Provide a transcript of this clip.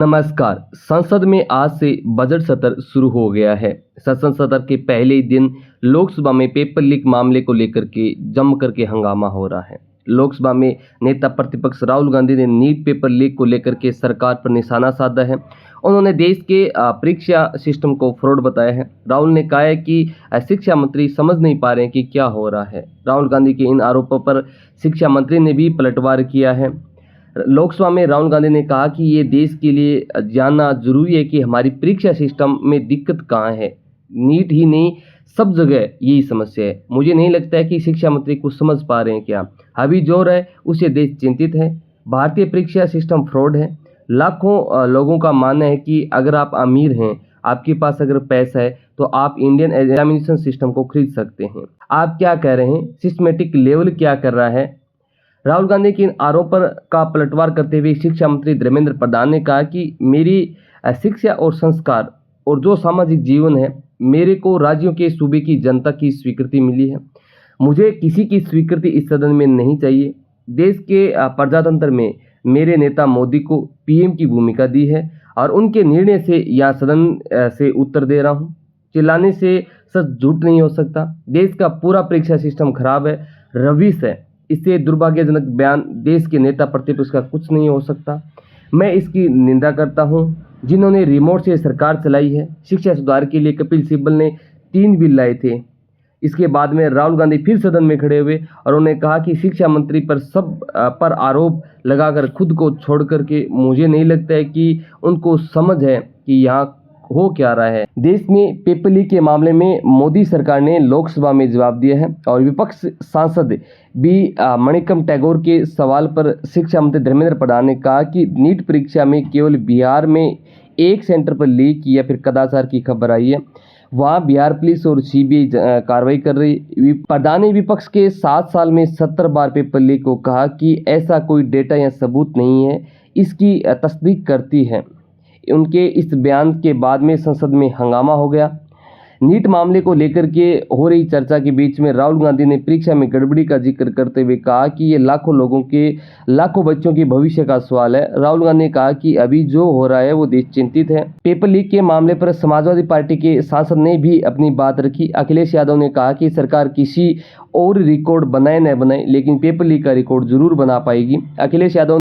नमस्कार। संसद में आज से बजट सत्र शुरू हो गया है। सदन सत्र के पहले ही दिन लोकसभा में पेपर लीक मामले को लेकर के जम करके हंगामा हो रहा है। लोकसभा में नेता प्रतिपक्ष राहुल गांधी ने नीट पेपर लीक को लेकर के सरकार पर निशाना साधा है। उन्होंने देश के परीक्षा सिस्टम को फ्रॉड बताया है। राहुल ने कहा है कि शिक्षा मंत्री समझ नहीं पा रहे हैं कि क्या हो रहा है। राहुल गांधी के इन आरोपों पर शिक्षा मंत्री ने भी पलटवार किया है। लोकसभा में राहुल गांधी ने कहा कि ये देश के लिए जानना जरूरी है कि हमारी परीक्षा सिस्टम में दिक्कत कहाँ है। नीट ही नहीं, सब जगह यही समस्या है। मुझे नहीं लगता है कि शिक्षा मंत्री कुछ समझ पा रहे हैं क्या। अभी जो रहा है उससे देश चिंतित है। भारतीय परीक्षा सिस्टम फ्रॉड है। लाखों लोगों का मानना है कि अगर आप अमीर हैं, आपके पास अगर पैसा है, तो आप इंडियन एग्जामिनेशन सिस्टम को खरीद सकते हैं। आप क्या कह रहे हैं? सिस्टमेटिक लेवल क्या कर रहा है? राहुल गांधी के इन आरोपों का पलटवार करते हुए शिक्षा मंत्री धर्मेंद्र प्रधान ने कहा कि मेरी शिक्षा और संस्कार और जो सामाजिक जीवन है, मेरे को राज्यों के सूबे की जनता की स्वीकृति मिली है। मुझे किसी की स्वीकृति इस सदन में नहीं चाहिए। देश के प्रजातंत्र में मेरे नेता मोदी को पीएम की भूमिका दी है और उनके निर्णय से यहाँ सदन से उत्तर दे रहा हूँ। चिल्लाने से सच झूठ नहीं हो सकता। देश का पूरा परीक्षा सिस्टम खराब है, रविश है। इससे दुर्भाग्यजनक बयान देश के नेता प्रतिपक्ष का कुछ नहीं हो सकता। मैं इसकी निंदा करता हूं। जिन्होंने रिमोट से सरकार चलाई है, शिक्षा सुधार के लिए कपिल सिब्बल ने 3 बिल लाए थे। इसके बाद में राहुल गांधी फिर सदन में खड़े हुए और उन्होंने कहा कि शिक्षा मंत्री पर सब पर आरोप लगाकर खुद को छोड़ करके मुझे नहीं लगता है कि उनको समझ है कि यहाँ हो क्या रहा है। देश में पेपर लीक के मामले में मोदी सरकार ने लोकसभा में जवाब दिया है और विपक्ष सांसद बी मणिकम टैगोर के सवाल पर शिक्षा मंत्री धर्मेंद्र प्रधान ने कहा कि नीट परीक्षा में केवल बिहार में एक सेंटर पर लीक या फिर कदाचार की खबर आई है। वहाँ बिहार पुलिस और सीबीआई कार्रवाई कर रही। प्रधान ने विपक्ष के 7 साल में 70 बार पेपर लीक को कहा कि ऐसा कोई डेटा या सबूत नहीं है, इसकी तस्दीक करती है। उनके इस बयान के बाद में संसद में हंगामा हो गया। नीट मामले को लेकर के हो रही चर्चा के बीच में राहुल गांधी ने परीक्षा में गड़बड़ी का जिक्र करते हुए कहा कि ये लाखों बच्चों के भविष्य का सवाल है। राहुल गांधी ने कहा कि अभी जो हो रहा है वो देश चिंतित है। पेपर लीक के मामले पर समाजवादी पार्टी के सांसद ने भी अपनी बात रखी। अखिलेश यादव ने कहा कि सरकार किसी और रिकॉर्ड बनाए न बनाए, लेकिन पेपर लीक का रिकॉर्ड जरूर बना पाएगी। अखिलेश यादव